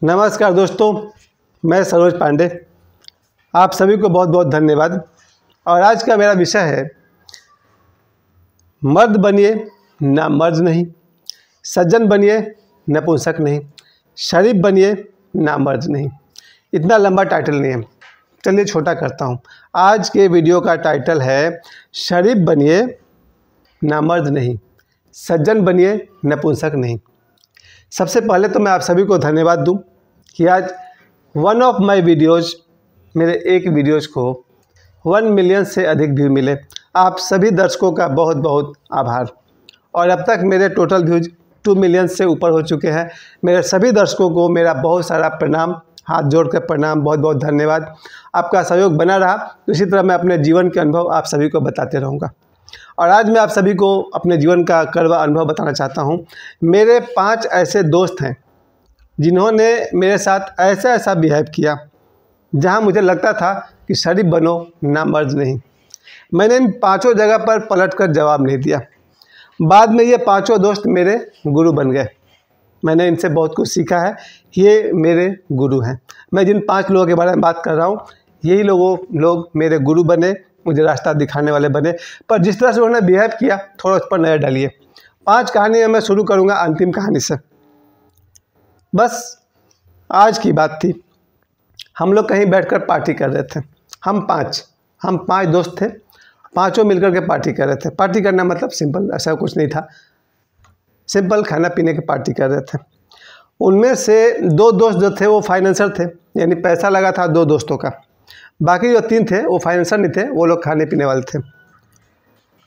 नमस्कार दोस्तों, मैं सरोज पांडे। आप सभी को बहुत बहुत धन्यवाद। और आज का मेरा विषय है मर्द बनिए ना मर्द नहीं, सज्जन बनिए नपुंसक नहीं, शरीफ बनिए ना मर्द नहीं। इतना लंबा टाइटल नहीं है, चलिए छोटा करता हूँ। आज के वीडियो का टाइटल है शरीफ बनिए ना मर्द नहीं, सज्जन बनिए नपुंसक नहीं। सबसे पहले तो मैं आप सभी को धन्यवाद दूं कि आज वन ऑफ माय वीडियोज़, मेरे एक वीडियोज़ को 1 मिलियन से अधिक व्यू मिले। आप सभी दर्शकों का बहुत बहुत आभार। और अब तक मेरे टोटल व्यूज 2 मिलियन से ऊपर हो चुके हैं। मेरे सभी दर्शकों को मेरा बहुत सारा प्रणाम, हाथ जोड़कर प्रणाम, बहुत बहुत धन्यवाद। आपका सहयोग बना रहा तो इसी तरह मैं अपने जीवन के अनुभव आप सभी को बताते रहूँगा। और आज मैं आप सभी को अपने जीवन का कड़वा अनुभव बताना चाहता हूँ। मेरे 5 ऐसे दोस्त हैं जिन्होंने मेरे साथ ऐसा ऐसा बिहेव किया जहाँ मुझे लगता था कि शरीफ बनो ना मर्द नहीं। मैंने इन 5 जगह पर पलट कर जवाब नहीं दिया। बाद में ये 5 दोस्त मेरे गुरु बन गए। मैंने इनसे बहुत कुछ सीखा है। ये मेरे गुरु हैं। मैं जिन 5 लोगों के बारे में बात कर रहा हूँ, यही लोग मेरे गुरु बने, मुझे रास्ता दिखाने वाले बने। पर जिस तरह से उन्होंने बिहेव किया, थोड़ा उस पर नज़र डालिए। 5 कहानी में मैं शुरू करूँगा अंतिम कहानी से। बस आज की बात थी, हम लोग कहीं बैठकर पार्टी कर रहे थे। हम 5 दोस्त थे, 5 मिलकर के पार्टी कर रहे थे। पार्टी करना मतलब सिंपल, ऐसा कुछ नहीं था, सिंपल खाना पीने की पार्टी कर रहे थे। उनमें से 2 दोस्त जो थे वो फाइनेंसर थे, यानी पैसा लगा था 2 दोस्तों का। बाकी जो 3 थे वो फाइनेंसर नहीं थे, वो लोग खाने पीने वाले थे।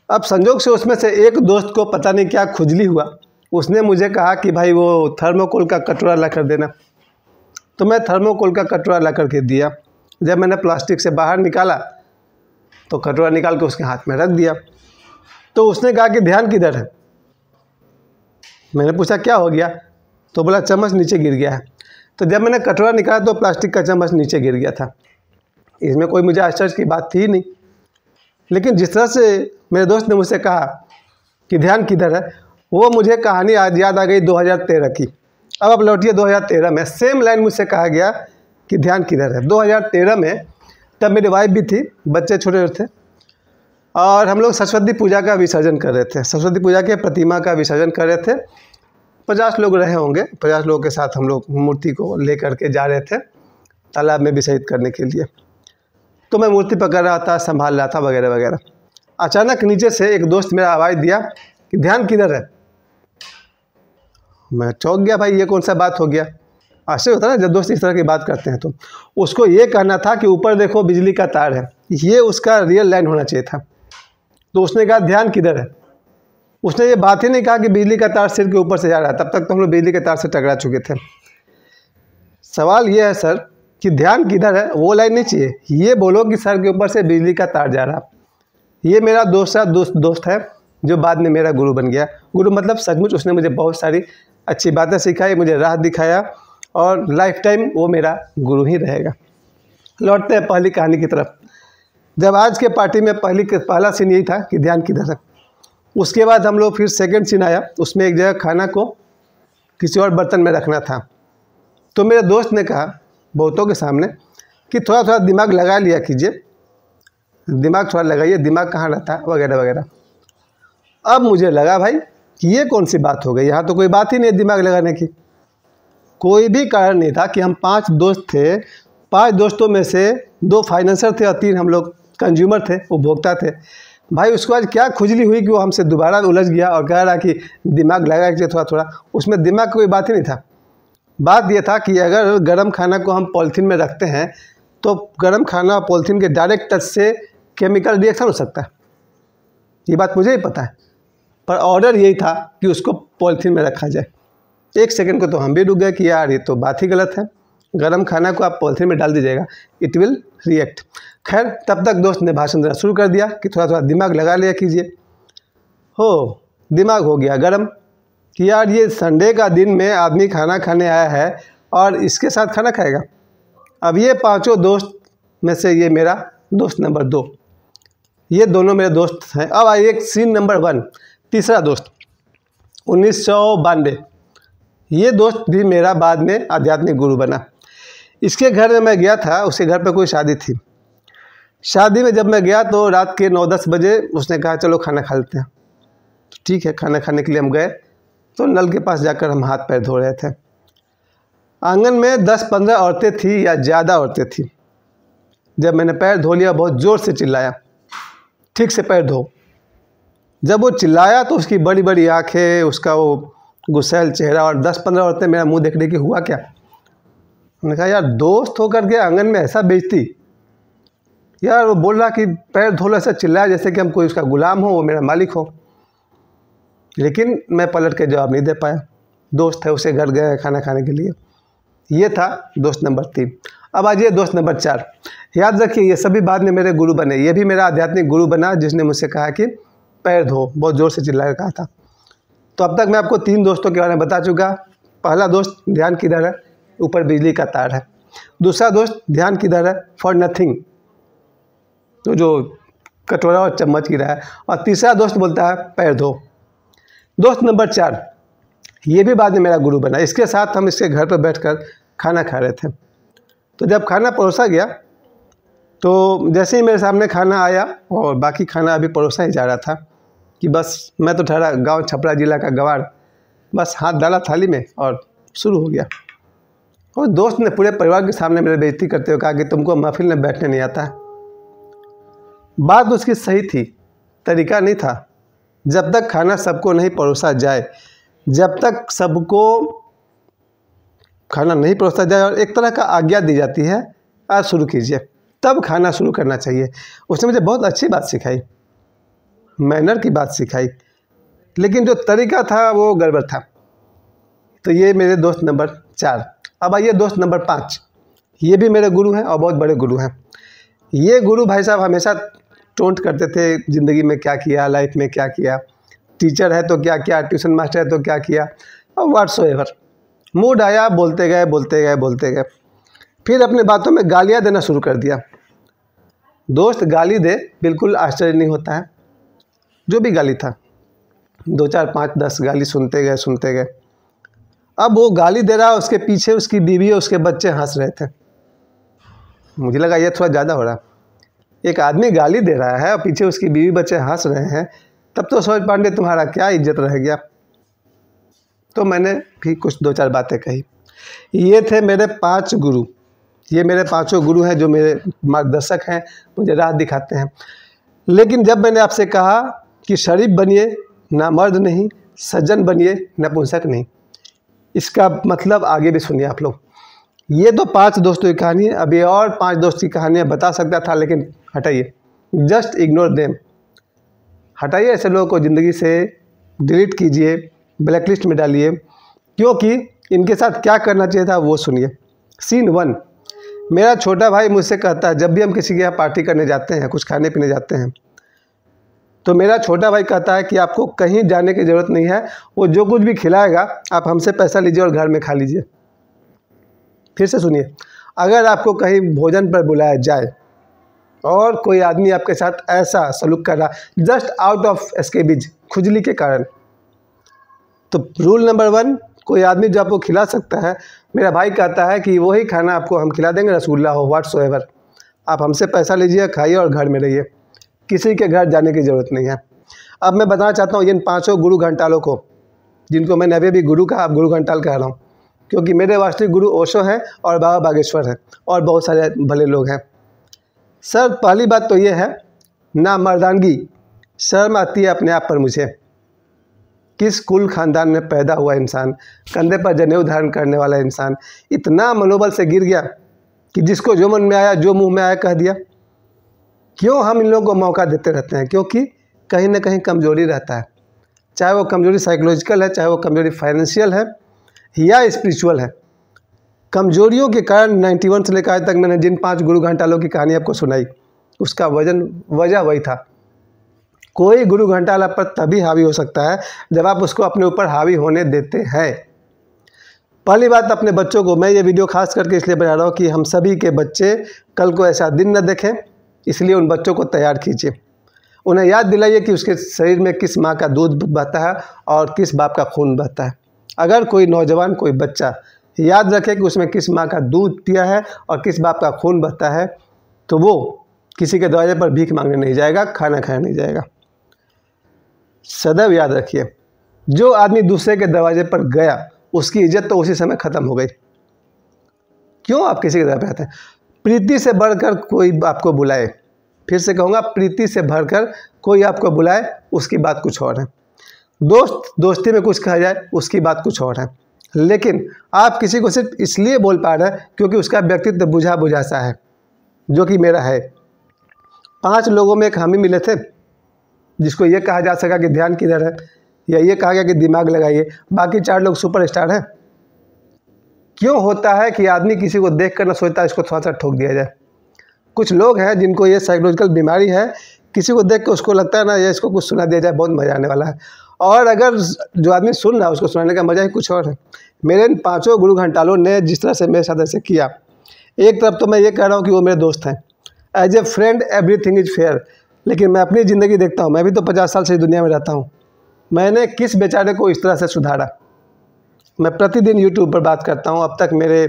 अब संजोग से उसमें से एक दोस्त को पता नहीं क्या खुजली हुआ। उसने मुझे कहा कि भाई वो थर्मोकोल का कटोरा ला कर देना। तो मैं थर्मोकोल का कटोरा ला कर के दिया। जब मैंने प्लास्टिक से बाहर निकाला तो कटोरा निकाल के उसके हाथ में रख दिया। तो उसने कहा कि ध्यान किधर है। मैंने पूछा क्या हो गया, तो बोला चम्मच नीचे गिर गया है। तो जब मैंने कटोरा निकाला तो प्लास्टिक का चम्मच नीचे गिर गया था। इसमें कोई मुझे आश्चर्य की बात थी ही नहीं। लेकिन जिस तरह से मेरे दोस्त ने मुझसे कहा कि ध्यान किधर है, वो मुझे कहानी आज याद आ गई 2013 की। अब लौटिए 2013 में सेम लाइन मुझसे कहा गया कि ध्यान किधर है। 2013 में तब मेरी वाइफ भी थी, बच्चे छोटे थे और हम लोग सरस्वती पूजा का विसर्जन कर रहे थे। सरस्वती पूजा के प्रतिमा का विसर्जन कर रहे थे। 50 लोग रहे होंगे। 50 लोगों के साथ हम लोग मूर्ति को लेकर के जा रहे थे तालाब में विसर्जित करने के लिए। तो मैं मूर्ति पकड़ रहा था, संभाल रहा था वगैरह वगैरह। अचानक नीचे से एक दोस्त मेरा आवाज़ दिया कि ध्यान किधर है। मैं चौंक गया, भाई ये कौन सा बात हो गया। आश्चर्य होता है ना जब दोस्त इस तरह की बात करते हैं। तो उसको ये कहना था कि ऊपर देखो बिजली का तार है, ये उसका रियल लाइन होना चाहिए था। तो उसने कहा ध्यान किधर है। उसने ये बात ही नहीं कहा कि बिजली का तार सिर के ऊपर से जा रहा है। तब तक तो हम लोग बिजली के तार से टकरा चुके थे। सवाल ये है सर कि ध्यान किधर है, वो लाइन नहीं चाहिए, ये बोलो कि सर के ऊपर से बिजली का तार जा रहा। ये मेरा दोस्त है जो बाद में मेरा गुरु बन गया। गुरु मतलब सचमुच उसने मुझे बहुत सारी अच्छी बातें सिखाई, मुझे राह दिखाया और लाइफ टाइम वो मेरा गुरु ही रहेगा। लौटते हैं पहली कहानी की तरफ। जब आज के पार्टी में पहला सीन यही था कि ध्यान किधर है। उसके बाद हम लोग फिर सेकंड सीन आया। उसमें एक जगह खाना को किसी और बर्तन में रखना था। तो मेरे दोस्त ने कहा बहुतों के सामने कि थोड़ा थोड़ा दिमाग लगा लिया कीजिए, दिमाग थोड़ा लगाइए, दिमाग कहाँ रहता है वगैरह वगैरह। अब मुझे लगा भाई ये कौन सी बात हो गई, यहाँ तो कोई बात ही नहीं दिमाग लगाने की। कोई भी कारण नहीं था कि हम 5 दोस्त थे। 5 दोस्तों में से 2 फाइनेंसर थे और 3 हम लोग कंज्यूमर थे, उपभोक्ता थे। भाई उसको आज क्या खुजली हुई कि वो हमसे दोबारा उलझ गया और कह रहा कि दिमाग लगा के थोड़ा थोड़ा। उसमें दिमाग की कोई बात ही नहीं था। बात यह था कि अगर गर्म खाना को हम पॉलीथीन में रखते हैं तो गर्म खाना और पॉलीथीन के डायरेक्ट टच से केमिकल रिएक्शन हो सकता है। ये बात मुझे ही पता है, पर ऑर्डर यही था कि उसको पॉलीथीन में रखा जाए। 1 सेकंड को तो हम भी रुक गए कि यार ये तो बात ही गलत है। गर्म खाना को आप पॉलीथीन में डाल दीजिएगा, इट विल रिएक्ट। खैर तब तक दोस्त ने भाषण देना शुरू कर दिया कि थोड़ा थोड़ा दिमाग लगा लिया कीजिए। हो दिमाग हो गया गर्म कि यार ये संडे का दिन में आदमी खाना खाने आया है और इसके साथ खाना खाएगा। अब ये 5 दोस्त में से ये मेरा दोस्त नंबर 2, ये दोनों मेरे दोस्त हैं। अब आइए सीन नंबर 1, तीसरा दोस्त 1992। ये दोस्त भी मेरा बाद में आध्यात्मिक गुरु बना। इसके घर में मैं गया था, उसके घर पे कोई शादी थी। शादी में जब मैं गया तो रात के 9-10 बजे उसने कहा चलो खाना खा लेते हैं। ठीक है, खाना खाने के लिए हम गए तो नल के पास जाकर हम हाथ पैर धो रहे थे। आंगन में 10-15 औरतें थी या ज़्यादा औरतें थी। जब मैंने पैर धो लिया बहुत ज़ोर से चिल्लाया, ठीक से पैर धो। जब वो चिल्लाया तो उसकी बड़ी बड़ी आंखें, उसका वो गुस्सैल चेहरा और 10-15 औरतें मेरा मुंह देख रही कि हुआ क्या। मैंने कहा यार दोस्त होकर के आंगन में ऐसा बेइज्जती। यार वो बोल रहा कि पैर धो, ऐसा चिल्लाया जैसे कि हम कोई उसका गुलाम हो, वो मेरा मालिक हो। लेकिन मैं पलट के जवाब नहीं दे पाया। दोस्त है, उसे घर गए खाना खाने के लिए। ये था दोस्त नंबर 3। अब आइए दोस्त नंबर 4। याद रखिए ये सभी बाद में मेरे गुरु बने। ये भी मेरा आध्यात्मिक गुरु बना जिसने मुझसे कहा कि पैर धो, बहुत ज़ोर से चिल्लाकर कहा था। तो अब तक मैं आपको 3 दोस्तों के बारे में बता चुका। पहला दोस्त ध्यान किधर है, ऊपर बिजली का तार है। दूसरा दोस्त ध्यान किधर है, फॉर नथिंग, तो जो कटोरा और चम्मच गिरा है। और तीसरा दोस्त बोलता है पैर धो। दोस्त नंबर 4 ये भी बाद में मेरा गुरु बना। इसके साथ हम इसके घर पर बैठकर खाना खा रहे थे। तो जब खाना परोसा गया तो जैसे ही मेरे सामने खाना आया और बाकी खाना अभी परोसा ही जा रहा था कि बस मैं तो ठहरा गांव छपरा जिला का गवार, बस हाथ डाला थाली में और शुरू हो गया। और दोस्त ने पूरे परिवार के सामने मेरी बेइज्जती करते हुए कहा कि तुमको महफिल में बैठने नहीं आता है। बात उसकी सही थी, तरीका नहीं था। जब तक खाना सबको नहीं परोसा जाए, जब तक सबको खाना नहीं परोसा जाए और एक तरह का आज्ञा दी जाती है आज शुरू कीजिए, तब खाना शुरू करना चाहिए। उसने मुझे बहुत अच्छी बात सिखाई, मैनर की बात सिखाई, लेकिन जो तरीका था वो गड़बड़ था। तो ये मेरे दोस्त नंबर 4। अब आइए दोस्त नंबर 5। ये भी मेरे गुरु हैं और बहुत बड़े गुरु हैं। ये गुरु भाई साहब हमेशा टोंट करते थे, ज़िंदगी में क्या किया, लाइफ में क्या किया, टीचर है तो क्या किया, ट्यूशन मास्टर है तो क्या किया, और व्हाट्सोएवर। मूड आया बोलते गए बोलते गए बोलते गए। फिर अपने बातों में गालियाँ देना शुरू कर दिया। दोस्त गाली दे बिल्कुल आश्चर्य नहीं होता है। जो भी गाली था 2, 4, 5, 10 गाली सुनते गए। अब वो गाली दे रहा, उसके पीछे उसकी बीवी और उसके बच्चे हंस रहे थे। मुझे लगा ये थोड़ा ज़्यादा हो रहा। एक आदमी गाली दे रहा है और पीछे उसकी बीवी बच्चे हंस रहे हैं, तब तो सूरज पांडे तुम्हारा क्या इज्जत रह गया। तो मैंने भी कुछ 2-4 बातें कही। ये थे मेरे 5 गुरु। ये मेरे 5 गुरु हैं जो मेरे मार्गदर्शक हैं, मुझे राह दिखाते हैं। लेकिन जब मैंने आपसे कहा कि शरीफ बनिए ना मर्द नहीं, सज्जन बनिए नपुंसक नहीं, इसका मतलब आगे भी सुनिए आप लोग। ये तो 5 दोस्तों की कहानी है। अभी और 5 दोस्त की कहानियाँ बता सकता था, लेकिन हटाइए, जस्ट इग्नोर देम। हटाइए ऐसे लोगों को ज़िंदगी से, डिलीट कीजिए, ब्लैक लिस्ट में डालिए, क्योंकि इनके साथ क्या करना चाहिए था वो सुनिए। सीन 1। मेरा छोटा भाई मुझसे कहता है, जब भी हम किसी के यहाँ पार्टी करने जाते हैं, कुछ खाने पीने जाते हैं, तो मेरा छोटा भाई कहता है कि आपको कहीं जाने की ज़रूरत नहीं है, वो जो कुछ भी खिलाएगा आप हमसे पैसा लीजिए और घर में खा लीजिए। फिर से सुनिए, अगर आपको कहीं भोजन पर बुलाया जाए और कोई आदमी आपके साथ ऐसा सलूक कर रहा जस्ट आउट ऑफ एस्केबिज, खुजली के कारण, तो रूल नंबर 1, कोई आदमी जो आपको खिला सकता है, मेरा भाई कहता है कि वही खाना आपको हम खिला देंगे, रसगुल्ला हो व्हाट्सोएवर, आप हमसे पैसा लीजिए, खाइए और घर में रहिए, किसी के घर जाने की ज़रूरत नहीं है। अब मैं बताना चाहता हूँ इन 5 गुरु घंटालों को, जिनको मैंने अभी भी गुरु कहा, अब गुरु घंटाल कह रहा हूँ, क्योंकि मेरे वास्तविक गुरु ओशो हैं और बाबा बागेश्वर हैं और बहुत सारे भले लोग हैं। सर पहली बात तो ये है, ना मर्दानगी, शर्म आती है अपने आप पर मुझे। किस कुल खानदान में पैदा हुआ इंसान, कंधे पर जनेऊ धारण करने वाला इंसान, इतना मनोबल से गिर गया कि जिसको जो मन में आया, जो मुंह में आया कह दिया। क्यों हम इन लोगों को मौका देते रहते हैं? क्योंकि कहीं ना कहीं कमजोरी रहता है, चाहे वो कमजोरी साइकोलॉजिकल है, चाहे वो कमजोरी फाइनेंशियल है या स्पिरिचुअल है। कमजोरियों के कारण 91 से लेकर आज तक मैंने जिन 5 गुरु घंटालों की कहानी आपको सुनाई, उसका वजह वही था। कोई गुरु घंटाल आप पर तभी हावी हो सकता है जब आप उसको अपने ऊपर हावी होने देते हैं। पहली बात, अपने बच्चों को, मैं ये वीडियो खास करके इसलिए बना रहा हूँ कि हम सभी के बच्चे कल को ऐसा दिन न देखें, इसलिए उन बच्चों को तैयार कीजिए। उन्हें याद दिलाइए कि उसके शरीर में किस माँ का दूध बहता है और किस बाप का खून बहता है। अगर कोई नौजवान, कोई बच्चा याद रखे कि उसमें किस माँ का दूध पिया है और किस बाप का खून बहता है, तो वो किसी के दरवाजे पर भीख मांगने नहीं जाएगा, खाना खाने नहीं जाएगा। सदैव याद रखिए, जो आदमी दूसरे के दरवाजे पर गया उसकी इज्जत तो उसी समय ख़त्म हो गई। क्यों आप किसी के दरवाजे पर आते हैं? प्रीति से बढ़कर कोई आपको बुलाए, फिर से कहूँगा, प्रीति से भरकर कोई आपको बुलाए, उसकी बात कुछ और है। दोस्त दोस्ती में कुछ कहा जाए, उसकी बात कुछ और है। लेकिन आप किसी को सिर्फ इसलिए बोल पा रहे हैं क्योंकि उसका व्यक्तित्व बुझा बुझा सा है, जो कि मेरा है। 5 लोगों में एक हम ही मिले थे जिसको ये कहा जा सका कि ध्यान किधर है, या ये कहा गया कि दिमाग लगाइए, बाकी 4 लोग सुपरस्टार हैं। क्यों होता है कि आदमी किसी को देख कर न सोचता इसको थोड़ा सा ठोक दिया जाए? कुछ लोग हैं जिनको ये साइकोलॉजिकल बीमारी है, किसी को देख के उसको लगता है ना, ये इसको कुछ सुना दिया जाए, बहुत मज़ा आने वाला है। और अगर जो आदमी सुन रहा है उसको सुनाने का मज़ा ही कुछ और है। मेरे इन 5 गुरु घंटालों ने जिस तरह से मेरे साथ ऐसे किया, एक तरफ तो मैं ये कह रहा हूँ कि वो मेरे दोस्त हैं, as a friend everything is fair, लेकिन मैं अपनी ज़िंदगी देखता हूँ, मैं भी तो 50 साल से दुनिया में रहता हूँ। मैंने किस बेचारे को इस तरह से सुधारा? मैं प्रतिदिन यूट्यूब पर बात करता हूँ, अब तक मेरे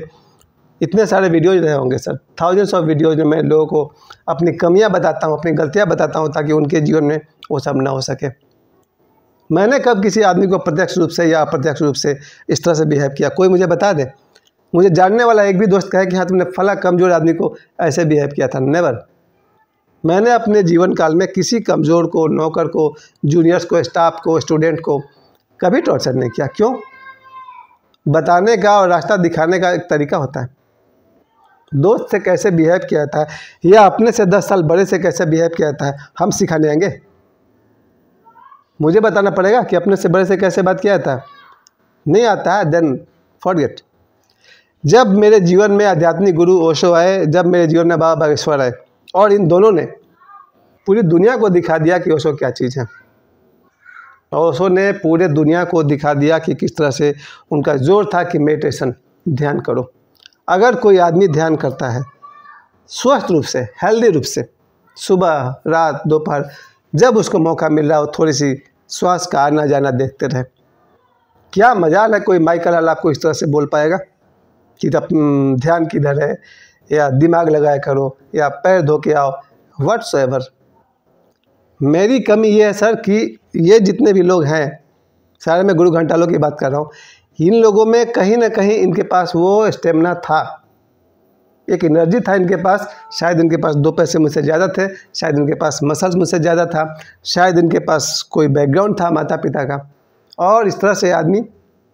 इतने सारे वीडियोज़ रहे होंगे सर, थाउजेंड्स ऑफ वीडियोज़ में मैं लोगों को अपनी कमियां बताता हूं, अपनी गलतियां बताता हूं, ताकि उनके जीवन में वो सब ना हो सके। मैंने कब किसी आदमी को प्रत्यक्ष रूप से या अप्रत्यक्ष रूप से इस तरह से बिहेव किया? कोई मुझे बता दे, मुझे जानने वाला एक भी दोस्त कहे कि हाँ तुमने फला कमज़ोर आदमी को ऐसे बिहेव किया था? नेवर। मैंने अपने जीवन काल में किसी कमज़ोर को, नौकर को, जूनियर्स को, स्टाफ को, स्टूडेंट को कभी टॉर्चर नहीं किया। क्यों? बताने का और रास्ता दिखाने का एक तरीका होता है। दोस्त से कैसे बिहेव किया जाता है या अपने से 10 साल बड़े से कैसे बिहेव किया जाता है, हम सिखाने आएंगे? मुझे बताना पड़ेगा कि अपने से बड़े से कैसे बात किया जाता है? नहीं आता है, देन फॉरगेट। जब मेरे जीवन में आध्यात्मिक गुरु ओशो आए, जब मेरे जीवन में बाबा बागेश्वर आए, और इन दोनों ने पूरी दुनिया को दिखा दिया कि ओशो क्या चीज़ है। ओशो ने पूरे दुनिया को दिखा दिया कि किस तरह से उनका जोर था कि मेडिटेशन, ध्यान करो। अगर कोई आदमी ध्यान करता है स्वस्थ रूप से, हेल्दी रूप से, सुबह, रात, दोपहर, जब उसको मौका मिल रहा हो, थोड़ी सी श्वास का आना जाना देखते रहे। क्या मजाल है कोई माइकल लाल आपको इस तरह से बोल पाएगा कि ध्यान किधर है, या दिमाग लगाया करो, या पैर धो के आओ, व्हाट्सएवर। मेरी कमी ये है सर कि ये जितने भी लोग हैं, सारे मैं गुरु घंटालों की बात कर रहा हूँ, इन लोगों में कहीं ना कहीं इनके पास वो स्टेमिना था, एक एनर्जी था इनके पास। शायद इनके पास 2 पैसे मुझसे ज़्यादा थे, शायद इनके पास मसल्स मुझसे ज़्यादा था, शायद इनके पास कोई बैकग्राउंड था माता पिता का, और इस तरह से आदमी,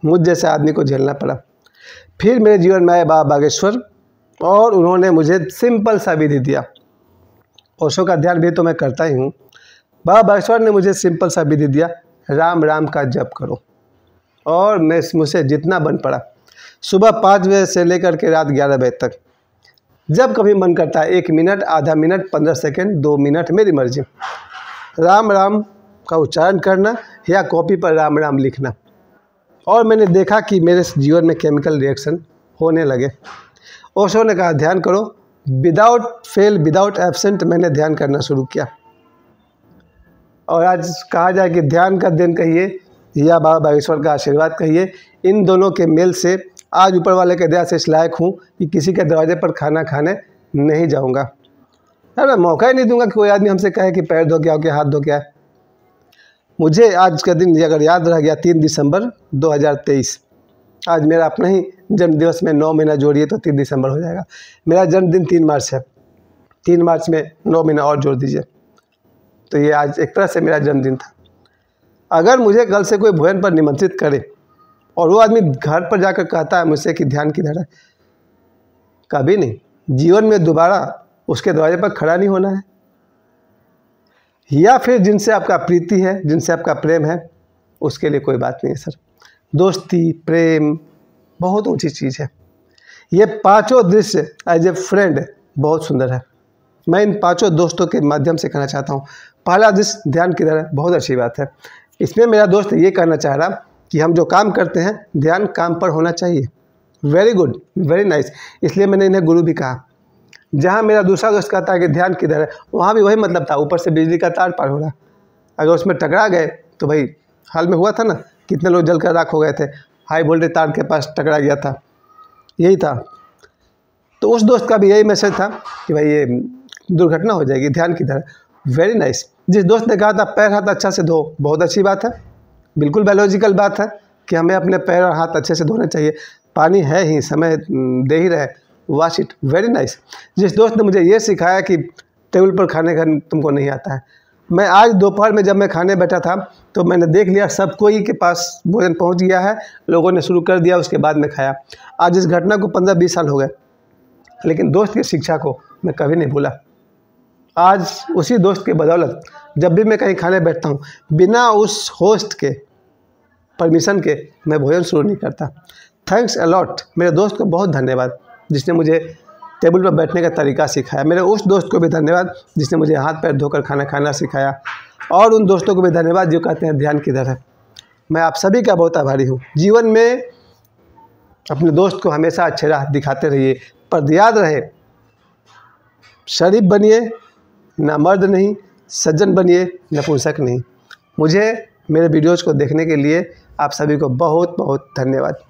मुझ जैसे आदमी को झेलना पड़ा। फिर मेरे जीवन में आए बाबा बागेश्वर, और उन्होंने मुझे सिंपल सा विधि दिया। ओशो का ध्यान भी तो मैं करता ही हूँ। बाबा बागेश्वर ने मुझे सिंपल सा विधि दिया, राम राम का जप करो। और मैं मुझसे जितना बन पड़ा, सुबह 5 बजे से लेकर के रात 11 बजे तक, जब कभी मन करता है 1 मिनट, आधा मिनट, 15 सेकेंड, 2 मिनट, मेरी मर्जी, राम राम का उच्चारण करना या कॉपी पर राम राम लिखना। और मैंने देखा कि मेरे जीवन में केमिकल रिएक्शन होने लगे। ओशो ने कहा ध्यान करो, विदाउट फेल, विदाउट एब्सेंट मैंने ध्यान करना शुरू किया। और आज कहा जाए कि ध्यान का दिन कहिए या बाबा बागेश्वर का आशीर्वाद कहिए, इन दोनों के मेल से आज ऊपर वाले के दया से इस लायक हूँ कि किसी के दरवाजे पर खाना खाने नहीं जाऊँगा। यार मैं मौका ही नहीं दूंगा कि कोई आदमी हमसे कहे कि पैर धो के आओ, कि हाथ धो के आए। मुझे आज का दिन अगर याद रह गया, 3 दिसंबर 2023, आज मेरा अपना ही जन्मदिवस में 9 महीना जोड़िए तो 3 दिसंबर हो जाएगा। मेरा जन्मदिन 3 मार्च है, 3 मार्च में 9 महीना और जोड़ दीजिए, तो ये आज एक तरह से मेरा जन्मदिन था। अगर मुझे कल से कोई भोजन पर निमंत्रित करे और वो आदमी घर पर जाकर कहता है मुझसे कि ध्यान किधर है, कभी नहीं, जीवन में दोबारा उसके दरवाजे पर खड़ा नहीं होना है। या फिर जिनसे आपका प्रीति है, जिनसे आपका प्रेम है, उसके लिए कोई बात नहीं है सर। दोस्ती, प्रेम बहुत ऊंची चीज़ है। ये 5 दृश्य एज ए फ्रेंड बहुत सुंदर है। मैं इन 5 दोस्तों के माध्यम से कहना चाहता हूँ। पहला दृश्य ध्यान किधर है, बहुत अच्छी बात है। इसमें मेरा दोस्त ये कहना चाह रहा कि हम जो काम करते हैं ध्यान काम पर होना चाहिए। Very good, very nice. इसलिए मैंने इन्हें गुरु भी कहा। जहाँ मेरा दूसरा दोस्त कहता है कि ध्यान किधर है, वहाँ भी वही मतलब था, ऊपर से बिजली का तार पार हो रहा। अगर उसमें टकरा गए तो भाई हाल में हुआ था ना, कितने लोग जलकर राख हो गए थे। हाई वोल्टेज तार के पास टकरा गया था, यही था। तो उस दोस्त का भी यही मैसेज था कि भाई ये दुर्घटना हो जाएगी, ध्यान किधर। Very nice. जिस दोस्त ने कहा था पैर हाथ अच्छा से धो, बहुत अच्छी बात है, बिल्कुल बायोलॉजिकल बात है कि हमें अपने पैर और हाथ अच्छे से धोने चाहिए। पानी है ही, समय दे ही रहे, वॉश इट। Very nice. जिस दोस्त ने मुझे ये सिखाया कि टेबल पर खाने का तुमको नहीं आता है, मैं आज दोपहर में जब मैं खाने बैठा था तो मैंने देख लिया सब कोई के पास भोजन पहुंच गया है, लोगों ने शुरू कर दिया, उसके बाद में खाया। आज इस घटना को 15-20 साल हो गए, लेकिन दोस्त की शिक्षा को मैं कभी नहीं भूला। आज उसी दोस्त के बदौलत जब भी मैं कहीं खाने बैठता हूँ, बिना उस होस्ट के परमिशन के मैं भोजन शुरू नहीं करता। Thanks a lot. मेरे दोस्त को बहुत धन्यवाद जिसने मुझे टेबल पर बैठने का तरीका सिखाया। मेरे उस दोस्त को भी धन्यवाद जिसने मुझे हाथ पैर धोकर खाना खाना सिखाया। और उन दोस्तों को भी धन्यवाद जो कहते हैं ध्यान किधर है। मैं आप सभी का बहुत आभारी हूँ। जीवन में अपने दोस्त को हमेशा अच्छे राह दिखाते रहिए, पर याद रहे शरीफ बनिए ना मर्द नहीं, सज्जन बनिए नपुंसक नहीं। मुझे मेरे वीडियोज़ को देखने के लिए आप सभी को बहुत बहुत धन्यवाद।